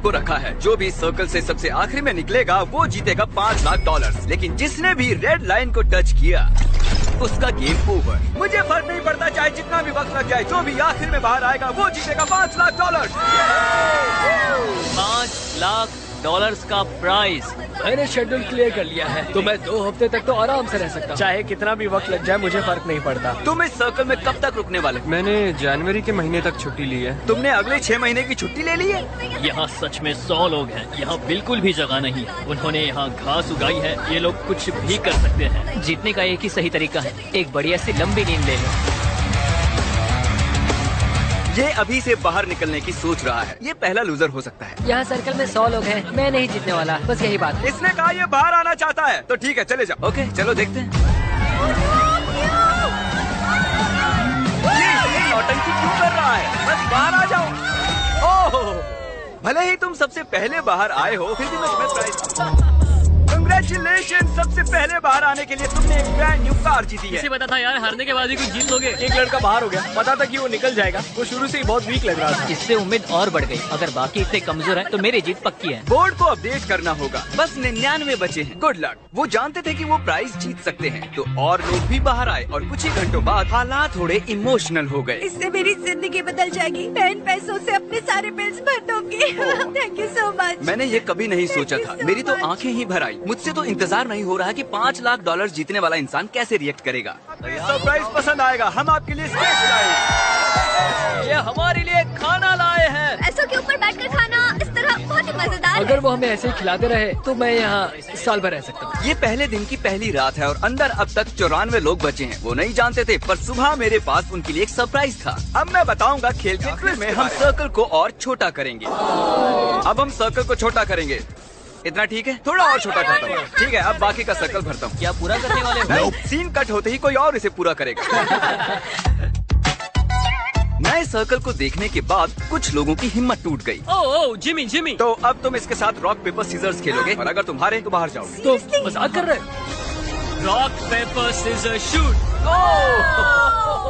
को रखा है। जो भी सर्कल से सबसे आखिरी में निकलेगा वो जीतेगा $5,00,000। लेकिन जिसने भी रेड लाइन को टच किया उसका गेम ओवर। मुझे फर्क नहीं पड़ता चाहे जितना भी वक्त लग जाए, जो भी आखिर में बाहर आएगा वो जीतेगा $5,00,000। $5,00,000 का प्राइज। मैंने शेड्यूल क्लियर कर लिया है, तो मैं 2 हफ्ते तक तो आराम से रह सकता हूँ। चाहे कितना भी वक्त लग जाए मुझे फर्क नहीं पड़ता। तुम इस सर्कल में कब तक रुकने वाले? मैंने जनवरी के महीने तक छुट्टी ली है। तुमने अगले 6 महीने की छुट्टी ले ली है? यहाँ सच में 100 लोग हैं। यहाँ बिल्कुल भी जगह नहीं है। उन्होंने यहाँ घास उगाई है। ये लोग कुछ भी कर सकते हैं। जीतने का एक ही सही तरीका है, एक बढ़िया सी लंबी नींद ले लो। ये अभी से बाहर निकलने की सोच रहा है। ये पहला लूजर हो सकता है। यहाँ सर्कल में 100 लोग हैं, मैं नहीं जीतने वाला, बस यही बात। इसने कहा ये बाहर आना चाहता है, तो ठीक है चले जाओ। ओके चलो देखते हैं। ये नौटंकी क्यों कर रहा है? बस बाहर आ जाओ। ओह, भले ही तुम सबसे पहले बाहर आए हो, फिर भी मैं तुम्हें प्राइज। कंग्रेचुलेशन, सबसे पहले बाहर आने के लिए तुमने एक ब्रांड न्यू कार जीती है। इसे पता था यार, हारने के बाद ही कुछ जीत लोगे। एक लड़का बाहर हो गया, पता था कि वो निकल जाएगा। वो शुरू से ही बहुत वीक लग रहा था। इससे उम्मीद और बढ़ गई। अगर बाकी इतने कमजोर हैं, तो मेरी जीत पक्की है। बोर्ड को अपडेट करना होगा। बस 99 बचे हैं। Good luck. वो जानते थे कि वो प्राइज जीत सकते हैं, तो और लोग भी बाहर आए और कुछ ही घंटों बाद हालात थोड़े इमोशनल हो गए। इससे मेरी जिंदगी बदल जाएगी। मैं इन पैसों से अपने सारे बिल्स भर दूंगी। Thank you so much. मैंने ये कभी नहीं सोचा था। मेरी तो आंखें ही भर आई। मुझसे तो इंतजार नहीं हो रहा कि $5,00,000 जीतने वाला इंसान कैसे रिएक्ट करेगा। सरप्राइज पसंद आएगा। हम आपके लिए स्पेस लाए। ये हमारे लिए खाना लाए हैं। पैसों के ऊपर बैठकर खाना इस तरह बहुत ही मजेदार अगर वो हमें ऐसे ही खिलाते रहे तो मैं यहाँ साल भर रह सकता हूँ। ये पहले दिन की पहली रात है और अंदर अब तक 94 लोग बचे हैं। वो नहीं जानते थे, पर सुबह मेरे पास उनके लिए एक सरप्राइज था। अब मैं बताऊंगा खेल के आखिर में हम सर्कल को और छोटा करेंगे। अब हम सर्कल को छोटा करेंगे। इतना ठीक है? थोड़ा और छोटा करता हूँ। ठीक है, अब बाकी का सर्कल भरता हूँ। क्या पूरा करने वाले हो? नहीं, सीन कट होते ही कोई और इसे पूरा करेगा। नए सर्कल को देखने के बाद कुछ लोगों की हिम्मत टूट गई। ओह जिमी। तो अब तुम इसके साथ रॉक पेपर सीजर्स खेलोगे और अगर तुम हारे तो बाहर जाओगे। तो मजाक कर रहे हैं? Rock paper scissor shoot.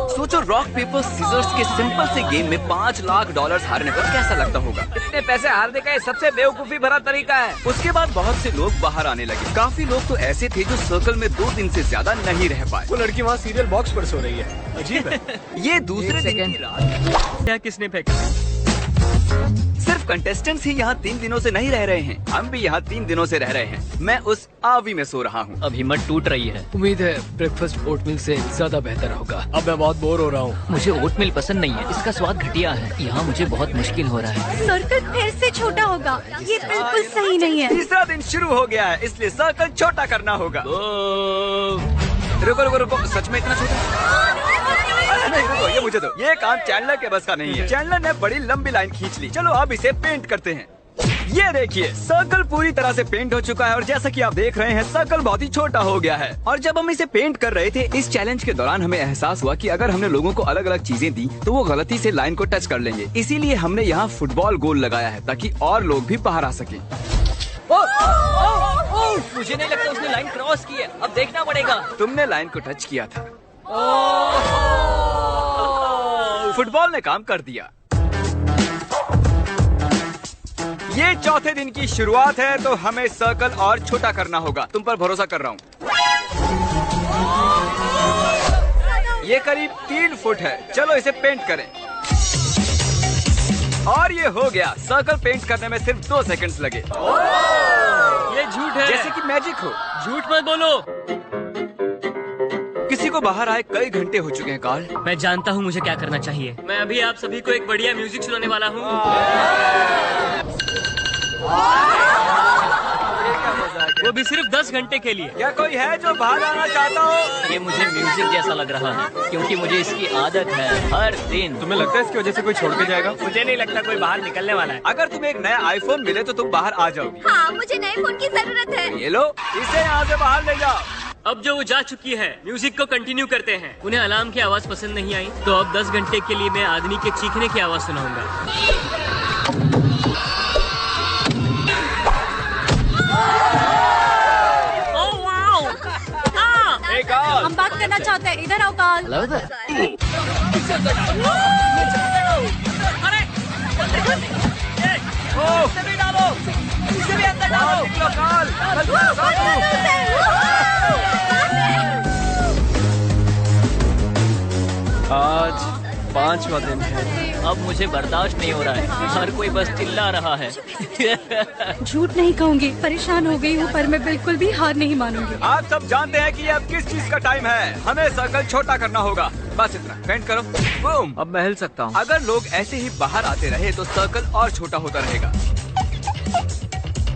सोचो, रॉक पेपर सीजर्स के सिंपल से गेम में $5,00,000 हारने पर कैसा लगता होगा। इतने पैसे हारने का ये सबसे बेवकूफी भरा तरीका है। उसके बाद बहुत से लोग बाहर आने लगे। काफी लोग तो ऐसे थे जो सर्कल में 2 दिन से ज्यादा नहीं रह पाए। वो लड़की वहाँ सीरियल बॉक्स पर सो रही है। अजीब है। ये दूसरे दिन की रात। क्या किसने फेंका? सिर्फ कंटेस्टेंट्स ही यहाँ 3 दिनों से नहीं रह रहे हैं। हम भी यहाँ 3 दिनों से रह रहे हैं। मैं उस आवी में सो रहा हूँ। अब हिम्मत टूट रही है। उम्मीद है ब्रेकफास्ट ओटमील से ज्यादा बेहतर होगा। अब मैं बहुत बोर हो रहा हूँ। मुझे ओटमील पसंद नहीं है, इसका स्वाद घटिया है। यहाँ मुझे बहुत मुश्किल हो रहा है। सर्कल फिर से छोटा होगा। ये बिल्कुल सही नहीं है। तीसरा दिन शुरू हो गया है, इसलिए सर्कल छोटा करना होगा। रुको, सच में इतना छोटा? नहीं रुको, ये मुझे दो। ये काम चैंडलर के बस का नहीं है। चैंडलर ने बड़ी लंबी लाइन खींच ली। चलो अब इसे पेंट करते हैं। ये देखिए, सर्कल पूरी तरह से पेंट हो चुका है और जैसा कि आप देख रहे हैं सर्कल बहुत ही छोटा हो गया है। और जब हम इसे पेंट कर रहे थे, इस चैलेंज के दौरान हमें एहसास हुआ कि अगर हमने लोगों को अलग अलग चीजें दी तो वो गलती से लाइन को टच कर लेंगे। इसीलिए हमने यहाँ फुटबॉल गोल लगाया है ताकि और लोग भी बाहर आ सके। मुझे नहीं लगता उसने लाइन क्रॉस की है। अब देखना पड़ेगा। तुमने लाइन को टच किया था। फुटबॉल ने काम कर दिया। ये चौथे दिन की शुरुआत है, तो हमें सर्कल और छोटा करना होगा। तुम पर भरोसा कर रहा हूँ। ये करीब 3 फुट है। चलो इसे पेंट करें। और ये हो गया। सर्कल पेंट करने में सिर्फ 2 सेकंड्स लगे। ये झूठ है। जैसे कि मैजिक हो। झूठ मत बोलो। किसी को बाहर आए कई घंटे हो चुके हैं कार्ल। मैं जानता हूँ मुझे क्या करना चाहिए। मैं अभी आप सभी को एक बढ़िया म्यूजिक सुनाने वाला हूँ। वो भी सिर्फ 10 घंटे के लिए। क्या कोई है जो बाहर आना चाहता हो? ये मुझे म्यूजिक जैसा लग रहा है, क्योंकि मुझे इसकी आदत है हर दिन। तुम्हें लगता है इसकी वजह से कोई छोड़ के जाएगा? मुझे नहीं लगता कोई बाहर निकलने वाला है। अगर तुम्हें एक नया आईफोन मिले तो तुम बाहर आ जाओगी। हाँ, मुझे नए फोन की जरूरत है। ये लो, इसे यहाँ से बाहर ले जाओ। अब जो वो जा चुकी है, म्यूजिक को कंटिन्यू करते हैं। उन्हें अलार्म की आवाज पसंद नहीं आई, तो अब 10 घंटे के लिए मैं आदमी के चीखने की आवाज सुनाऊंगा। हम बात करना चाहते हैं। इधर आओ कार्ल। निकलो कार्ल, आज 5वां दिन है। अब मुझे बर्दाश्त नहीं हो रहा है, हर कोई बस चिल्ला रहा है। झूठ नहीं कहूँगी, परेशान हो गई हूँ, पर मैं बिल्कुल भी हार नहीं मानूंगी। आप सब जानते हैं कि अब किस चीज का टाइम है। हमें सर्कल छोटा करना होगा, बस इतना। पेंट करो, बूम। अब मैं हिल सकता हूँ। अगर लोग ऐसे ही बाहर आते रहे तो सर्कल और छोटा होता रहेगा।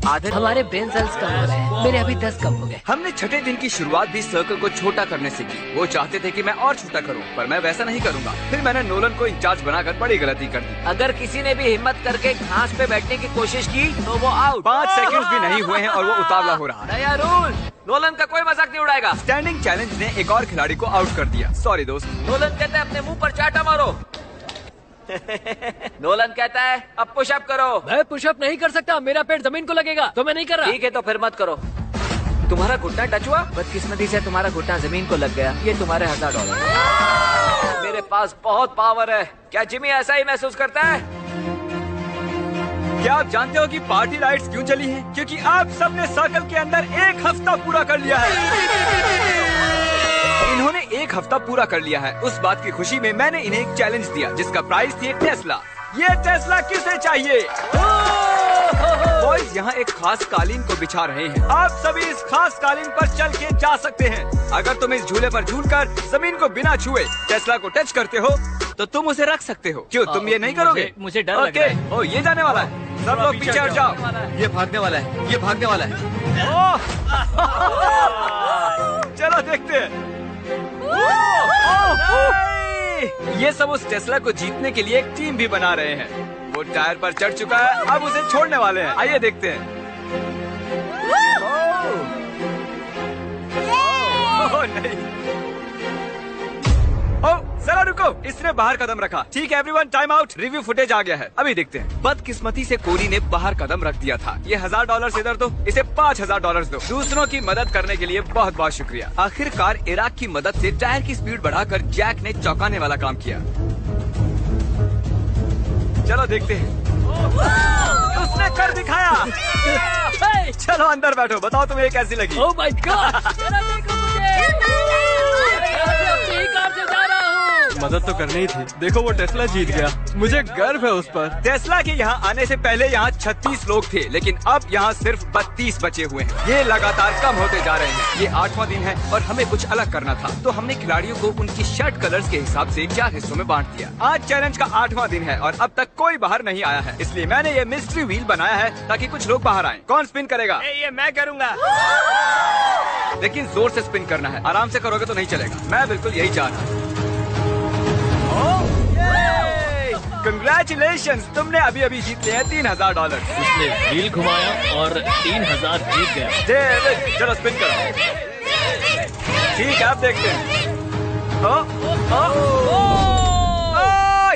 आधे हमारे ब्रेन सेल्स कम हो रहे हैं, मेरे अभी 10 कम हो गए। हमने छठे दिन की शुरुआत भी सर्कल को छोटा करने से की। वो चाहते थे कि मैं और छोटा करूं, पर मैं वैसा नहीं करूंगा। फिर मैंने नोलन को इंचार्ज बनाकर बड़ी गलती कर दी। अगर किसी ने भी हिम्मत करके घास पे बैठने की कोशिश की तो वो आउट। 5 सेकंड्स भी नहीं हुए हैं और वो उतावला हो रहा है। नया रूल, नोलन का कोई मजाक नहीं उड़ाएगा। स्टैंडिंग चैलेंज ने एक और खिलाड़ी को आउट कर दिया। सॉरी दोस्त। नोलन कहता है अपने मुंह पर चाटा मारो। नोलन कहता है अब पुशअप करो। मैं पुशअप नहीं कर सकता, मेरा पेट जमीन को लगेगा, तो मैं नहीं कर रहा। ठीक है तो फिर मत करो। तुम्हारा घुटना टच हुआ, बदकिस्मती से तुम्हारा घुटना जमीन को लग गया। ये तुम्हारे $1000। मेरे पास बहुत पावर है। क्या जिमी ऐसा ही महसूस करता है? क्या आप जानते हो कि पार्टी लाइट्स क्यों जली हैं? क्योंकि आप सबने सर्कल के अंदर 1 हफ्ता पूरा कर लिया है। इन्होंने 1 हफ्ता पूरा कर लिया है। उस बात की खुशी में मैंने इन्हें एक चैलेंज दिया, जिसका प्राइस थी एक टेस्ला। ये टेस्ला किसे चाहिए? बॉयज यहाँ एक खास कालीन को बिछा रहे हैं। आप सभी इस खास कालीन पर चल के जा सकते हैं। अगर तुम इस झूले पर झूलकर जमीन को बिना छुए टेस्ला को टच करते हो तो तुम उसे रख सकते हो। क्यों तुम ये नहीं करोगे? मुझे डर लग रहा है। ओ, ये जाने वाला है। सब लोग पीछे हट जाओ। ये भागने वाला है, ये भागने वाला है। चलो देखते हैं। ये सब उस टेस्ला को जीतने के लिए एक टीम भी बना रहे हैं। वो टायर पर चढ़ चुका है, अब उसे छोड़ने वाले हैं। आइए देखते हैं। ओह नहीं, ओह जरा रुको, इसने बाहर कदम रखा। ठीक है everyone, time out. Review footage आ गया है, अभी देखते हैं। बदकिस्मती से कोरी ने बाहर कदम रख दिया था। ये $1000 इधर दो, इसे $5000 दो। दूसरों की मदद करने के लिए बहुत बहुत शुक्रिया। आखिरकार इराक की मदद से टायर की स्पीड बढ़ाकर जैक ने चौंकाने वाला काम किया। चलो देखते हैं। उसने कर दिखाया। चलो अंदर बैठो, बताओ तुम्हें ये कैसी लगी? ओह माय गॉड, मदद तो करनी ही थी। देखो वो टेस्ला जीत गया, मुझे गर्व है उस पर। टेस्ला के यहाँ आने से पहले यहाँ 36 लोग थे, लेकिन अब यहाँ सिर्फ 32 बचे हुए हैं। ये लगातार कम होते जा रहे हैं। ये 8वां दिन है और हमें कुछ अलग करना था, तो हमने खिलाड़ियों को उनकी शर्ट कलर्स के हिसाब से 4 हिस्सों में बांट दिया। आज चैलेंज का 8वां दिन है और अब तक कोई बाहर नहीं आया है, इसलिए मैंने ये मिस्ट्री व्हील बनाया है ताकि कुछ लोग बाहर आए। कौन स्पिन करेगा? ये मैं करूँगा। लेकिन जोर से स्पिन करना है, आराम से करोगे तो नहीं चलेगा। मैं बिल्कुल यही चाह रहा हूँ। कंग्रेचुलेशंस, तुमने अभी अभी जीत लिया $3000। उसने व्हील घुमाया और 3000 जीत गया। डेविड चलो स्पिन करो। ठीक है, अब देखते हैं।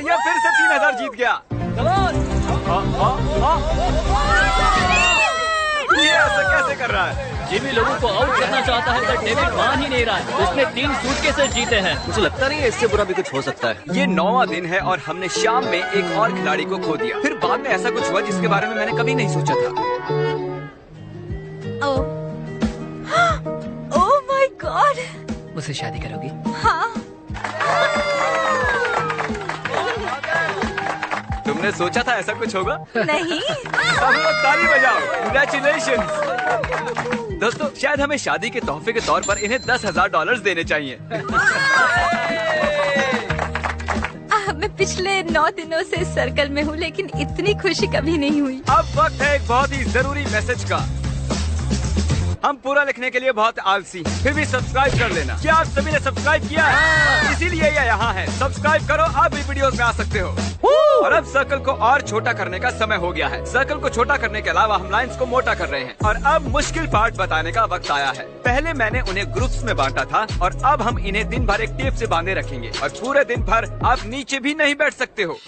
ये फिर से 3000 जीत गया। ये ऐसा कैसे कर रहा है? जिमी लोगों को आउट करना चाहता है, पर डेविड मान ही नहीं रहा है। उसने 3 सूटकेसेस जीते हैं। मुझे लगता नहीं है इससे बुरा भी कुछ हो सकता है। ये 9वां दिन है और हमने शाम में एक और खिलाड़ी को खो दिया। फिर बाद में ऐसा कुछ हुआ जिसके बारे में मैंने कभी नहीं सोचा था। Oh my God. मुझसे शादी करोगी? हाँ। तुमने सोचा था ऐसा कुछ होगा? नहीं। अब लोग ताली बजाओ। Congratulations। दोस्तों, शायद हमें शादी के तोहफे के तौर पर इन्हें $10,000 देने चाहिए। मैं पिछले 9 दिनों से इस सर्कल में हूँ, लेकिन इतनी खुशी कभी नहीं हुई। अब वक्त है एक बहुत ही जरूरी मैसेज का। हम पूरा लिखने के लिए बहुत आलसी, फिर भी सब्सक्राइब कर लेना। क्या आप सभी ने सब्सक्राइब किया है? इसीलिए ये यहाँ है। सब्सक्राइब करो, आप भी वीडियोस में आ सकते हो। और अब सर्कल को और छोटा करने का समय हो गया है। सर्कल को छोटा करने के अलावा हम लाइंस को मोटा कर रहे हैं और अब मुश्किल पार्ट बताने का वक्त आया है। पहले मैंने उन्हें ग्रुप्स में बांटा था और अब हम इन्हें दिन भर एक टेप से बांधे रखेंगे और पूरे दिन भर आप नीचे भी नहीं बैठ सकते हो।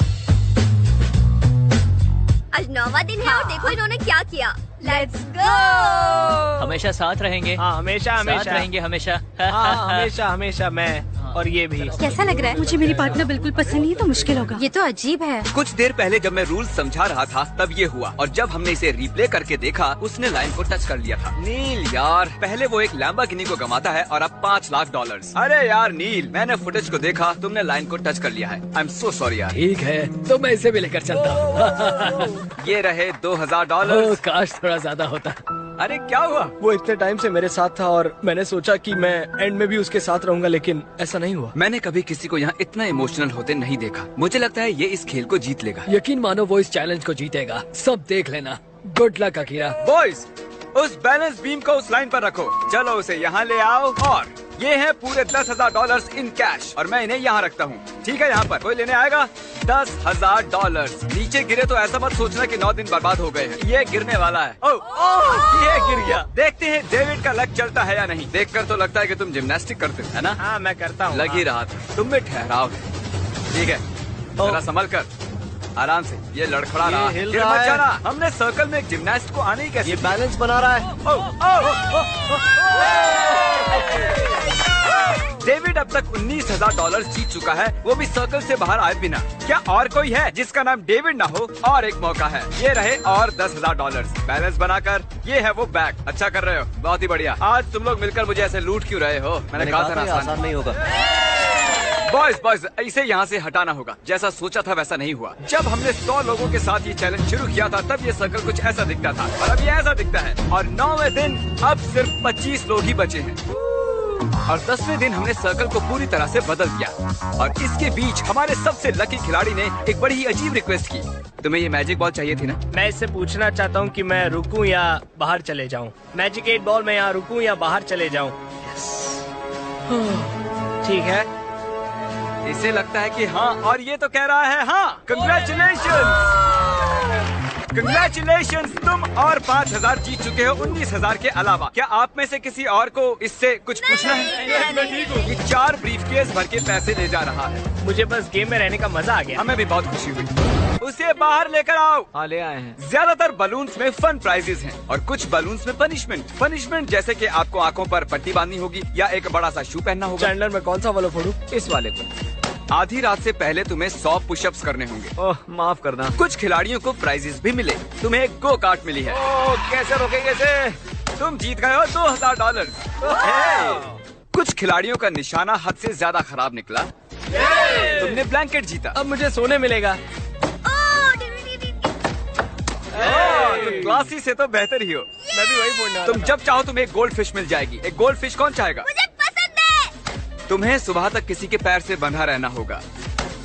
आज 9वां दिन है और देखो इन्होंने क्या किया। Let's go. हमेशा साथ रहेंगे। हाँ हमेशा साथ हमेशा रहेंगे हमेशा। हाँ हमेशा हमेशा मैं और ये भी। कैसा लग रहा है? मुझे मेरी पार्टनर बिल्कुल पसंद नहीं है तो मुश्किल होगा। ये तो अजीब है। कुछ देर पहले जब मैं रूल समझा रहा था तब ये हुआ, और जब हमने इसे रिप्ले करके देखा उसने लाइन को टच कर लिया था। नील यार, पहले वो एक लैम्बोर्गिनी को गंवाता है और अब $5 लाख। अरे यार नील, मैंने फुटेज को देखा, तुमने लाइन को टच कर लिया है। आई एम सो सॉरी यार। ठीक है, तो मैं इसे भी लेकर चलता हूँ। ये रहे $2000। काश थोड़ा ज्यादा होता। अरे क्या हुआ? वो इतने टाइम से मेरे साथ था और मैंने सोचा कि मैं एंड में भी उसके साथ रहूंगा, लेकिन ऐसा नहीं हुआ। मैंने कभी किसी को यहाँ इतना इमोशनल होते नहीं देखा। मुझे लगता है ये इस खेल को जीत लेगा। यकीन मानो वो इस चैलेंज को जीतेगा। सब देख लेना। Good luck Akira. बॉयज, उस बैलेंस बीम को उस लाइन पर रखो। चलो उसे यहाँ ले आओ, और ये है पूरे $10,000 इन कैश, और मैं इन्हें यहाँ रखता हूँ। ठीक है, यहाँ पर कोई लेने आएगा? $10,000। नीचे गिरे तो ऐसा मत सोचना कि 9 दिन बर्बाद हो गए हैं। ये गिरने वाला है। ओह, ये गिर गया। देखते हैं डेविड का लक चलता है या नहीं। देखकर तो लगता है कि तुम जिम्नास्टिक करते हो, है ना? हाँ, मैं करता हूँ। लग ही रहा था। तुम में ठहराव है। ठीक है, जरा संभल कर, आराम से। ये लड़खड़ा रहा है। हिल गिर रहा मत है। जाना। हमने सर्कल में एक जिम्नास्ट को आने ही कैसे? ये बैलेंस बना रहा है। डेविड अब तक $19,000 जीत चुका है, वो भी सर्कल से बाहर आए बिना। क्या और कोई है जिसका नाम डेविड ना हो? और एक मौका है, ये रहे और $10,000 बैलेंस बनाकर। ये है वो बैग। अच्छा कर रहे हो, बहुत ही बढ़िया। आज तुम लोग मिलकर मुझे ऐसे लूट क्यों रहे हो? मैंने कहा था आसान नहीं होगा। बॉयज, इसे यहाँ से हटाना होगा। जैसा सोचा था वैसा नहीं हुआ। जब हमने 100 लोगों के साथ ये चैलेंज शुरू किया था तब ये सर्कल कुछ ऐसा दिखता था, और अब ये ऐसा दिखता है। और 9वें दिन अब सिर्फ 25 लोग ही बचे हैं, और 10वें दिन हमने सर्कल को पूरी तरह से बदल दिया। और इसके बीच हमारे सबसे लकी खिलाड़ी ने एक बड़ी ही अजीब रिक्वेस्ट की। तुम्हें ये मैजिक बॉल चाहिए थी ना? मैं इससे पूछना चाहता हूँ कि मैं रुकूं या बाहर चले जाऊँ। मैजिक 8 बॉल, मैं यहाँ रुकूं या बाहर चले जाऊँ? ठीक है। इसे लगता है कि हाँ, और ये तो कह रहा है हाँ। कंग्रेचुलेशन, तुम और 5,000 जीत चुके हो 19,000 के अलावा। क्या आप में से किसी और को इससे कुछ पूछना है? मैं ठीक हूँ। ये 4 ब्रीफकेस भर के पैसे ले जा रहा है। मुझे बस गेम में रहने का मजा आ गया। हमें भी बहुत खुशी हुई। उसे बाहर लेकर आओ। हाँ, ले आए हैं। ज्यादातर बलून्स में फन प्राइजेस हैं और कुछ बलून्स में पनिशमेंट जैसे कि आपको आंखों पर पट्टी बांधनी होगी या एक बड़ा सा शू पहनना होगा। चैंडलर, मैं कौन सा वाला फोड़ूं? इस वाले को। आधी रात से पहले तुम्हें 100 पुशअप्स करने होंगे। ओह, माफ करना। कुछ खिलाड़ियों को प्राइजेस भी मिले। तुम्हें एक गो कार्ट मिली है। कैसे रोकेंगे इसे? तुम जीत गए हो $2,000। कुछ खिलाड़ियों का निशाना हद से ज्यादा खराब निकला। तुमने ब्लैंकेट जीता। अब मुझे सोने मिलेगा। तुम क्लासी से तो बेहतर ही हो। मैं भी वही बोलना। तुम जब चाहो तुम्हें एक गोल्ड फिश मिल जाएगी। एक गोल्ड फिश कौन चाहेगा? मुझे पसंद है। तुम्हें सुबह तक किसी के पैर से बंधा रहना होगा।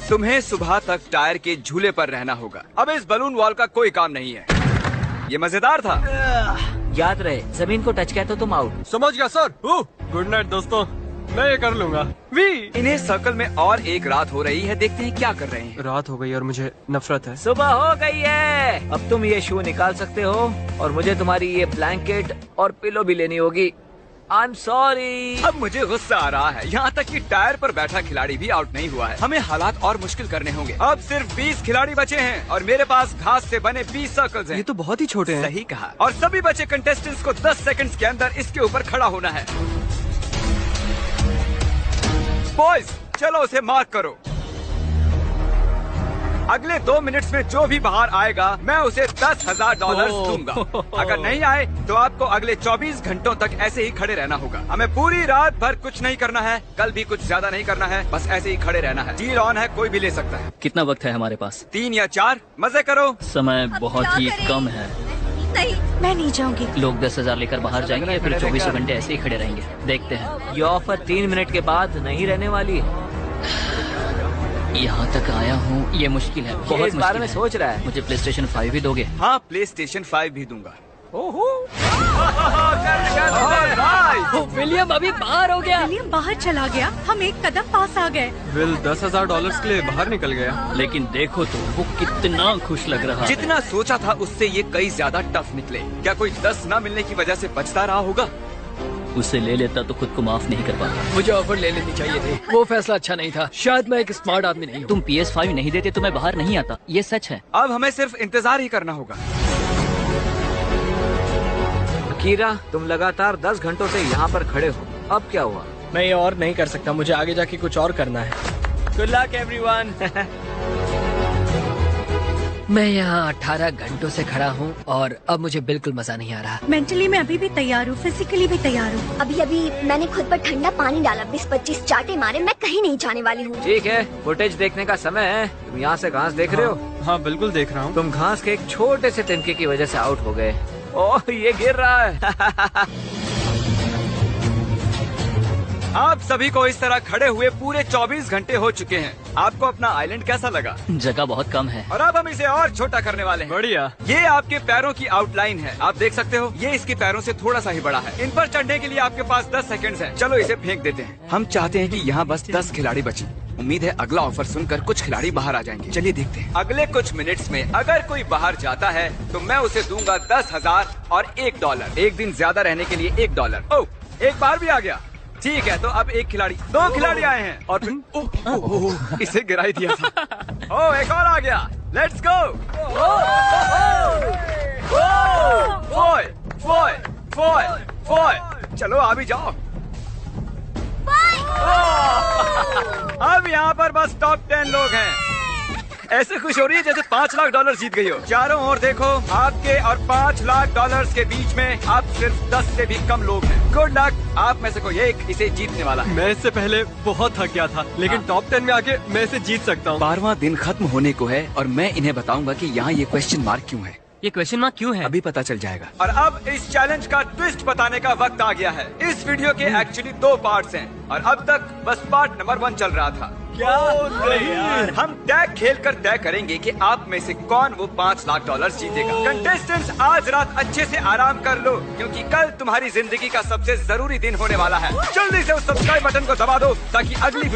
तुम्हें सुबह तक टायर के झूले पर रहना होगा। अब इस बलून वॉल का कोई काम नहीं है। ये मजेदार था। याद रहे, जमीन को टच किया तो तुम आउट। समझ गया सर। गुड नाइट दोस्तों, मैं ये कर लूंगा। इन्हें सर्कल में और एक रात हो रही है। देखते हैं क्या कर रहे हैं। रात हो गई और मुझे नफरत है। सुबह हो गई है। अब तुम ये शू निकाल सकते हो और मुझे तुम्हारी ये ब्लैंकेट और पिलो भी लेनी होगी। I am sorry. अब मुझे गुस्सा आ रहा है। यहाँ तक कि टायर पर बैठा खिलाड़ी भी आउट नहीं हुआ है। हमें हालात और मुश्किल करने होंगे। अब सिर्फ 20 खिलाड़ी बचे हैं और मेरे पास घास से बने 20 सर्कल्स हैं। ये तो बहुत ही छोटे हैं। सही कहा। और सभी बचे कंटेस्टेंट्स को 10 सेकंड्स के अंदर इसके ऊपर खड़ा होना है। बॉयज, चलो उसे मार्क करो। अगले 2 मिनट्स में जो भी बाहर आएगा मैं उसे $10,000 दूंगा। अगर नहीं आए तो आपको अगले 24 घंटों तक ऐसे ही खड़े रहना होगा। हमें पूरी रात भर कुछ नहीं करना है, कल भी कुछ ज्यादा नहीं करना है, बस ऐसे ही खड़े रहना है। डील ऑन है, कोई भी ले सकता है। कितना वक्त है हमारे पास? 3 या 4। मजे करो। समय अब बहुत क्या ही करें? कम है। नहीं, मैं नहीं जाऊंगी। लोग 10,000 लेकर बाहर जाएंगे या फिर 24 घंटे ऐसे ही खड़े रहेंगे? देखते हैं। ये ऑफर 3 मिनट के बाद नहीं रहने वाली है। यहाँ तक आया हूँ, ये मुश्किल है, ये बहुत इस बारे में मुश्किल है। सोच रहा है। मुझे PlayStation 5 भी दोगे? हाँ, PlayStation 5 भी दूंगा। विलियम अभी बाहर हो गया। विलियम बाहर चला गया। हम एक कदम पास आ गए। विल $10,000 के लिए बाहर निकल गया। लेकिन देखो तो वो कितना खुश लग रहा है। जितना सोचा था उससे ये कई ज्यादा टफ निकले। क्या कोई 10 न मिलने की वजह से बचता रहा होगा? उसे ले लेता तो खुद को माफ नहीं कर पाता। मुझे ऑफर ले लेनी चाहिए थी। वो फैसला अच्छा नहीं था। शायद मैं एक स्मार्ट आदमी नहीं हूँ। तुम PS5 नहीं देते तो मैं बाहर नहीं आता, ये सच है। अब हमें सिर्फ इंतजार ही करना होगा। कीरा, तुम लगातार 10 घंटों से यहाँ पर खड़े हो। अब क्या हुआ? मैं ये और नहीं कर सकता, मुझे आगे जाके कुछ और करना है। Good luck everyone. मैं यहाँ 18 घंटों से खड़ा हूँ और अब मुझे बिल्कुल मजा नहीं आ रहा। मेंटली मैं अभी भी तैयार हूँ, फिजिकली भी तैयार हूँ। अभी अभी मैंने खुद पर ठंडा पानी डाला, 20-25 चाटे मारे, मैं कहीं नहीं जाने वाली हूँ। ठीक है, फुटेज देखने का समय है। तुम यहाँ से घास देख रहे हो? हाँ बिल्कुल देख रहा हूँ। तुम घास के एक छोटे से तिनके की वजह से आउट हो गए। ओह, ये गिर रहा है। आप सभी को इस तरह खड़े हुए पूरे 24 घंटे हो चुके हैं। आपको अपना आइलैंड कैसा लगा? जगह बहुत कम है। और अब हम इसे और छोटा करने वाले हैं। बढ़िया। ये आपके पैरों की आउटलाइन है, आप देख सकते हो। ये इसके पैरों से थोड़ा सा ही बड़ा है। इन पर चढ़ने के लिए आपके पास 10 सेकंड्स हैं। चलो इसे फेंक देते हैं। हम चाहते हैं कि यहाँ बस 10 खिलाड़ी बचे। उम्मीद है अगला ऑफर सुनकर कुछ खिलाड़ी बाहर आ जाएंगे। चलिए देखते हैं। अगले कुछ मिनट्स में अगर कोई बाहर जाता है तो मैं उसे दूंगा 10,000 और $1। एक दिन ज्यादा रहने के लिए $1। ओह, एक बार भी आ गया। ठीक है, तो अब एक खिलाड़ी, 2 खिलाड़ी आए हैं और फिर इसे गिरा ही दिया था। ओह, एक और आ गया। Let's go. फोय। चलो आ भी जाओ। अब यहाँ पर बस टॉप 10 लोग हैं। ऐसे खुश हो रही है जैसे $5 लाख जीत गई हो। चारों ओर देखो, आपके और $5 लाख के बीच में आप सिर्फ 10 से भी कम लोग हैं। गुड लक, आप में से कोई एक इसे जीतने वाला है। मैं इससे पहले बहुत थक गया था, लेकिन टॉप 10 में आके मैं इसे जीत सकता हूँ। 12वां दिन खत्म होने को है और मैं इन्हें बताऊंगा कि यहाँ ये क्वेश्चन मार्क क्यों है। ये क्वेश्चन मार्क क्यों है? अभी पता चल जाएगा। और अब इस चैलेंज का ट्विस्ट बताने का वक्त आ गया है। इस वीडियो के एक्चुअली 2 पार्ट्स हैं और अब तक बस पार्ट नंबर 1 चल रहा था। क्या हम टैग खेलकर तय करेंगे कि आप में से कौन वो $5 लाख जीतेगा। कंटेस्टेंट्स, आज रात अच्छे से आराम कर लो क्योंकि कल तुम्हारी जिंदगी का सबसे जरूरी दिन होने वाला है। जल्दी से उस सब्सक्राइब बटन को दबा दो ताकि अगली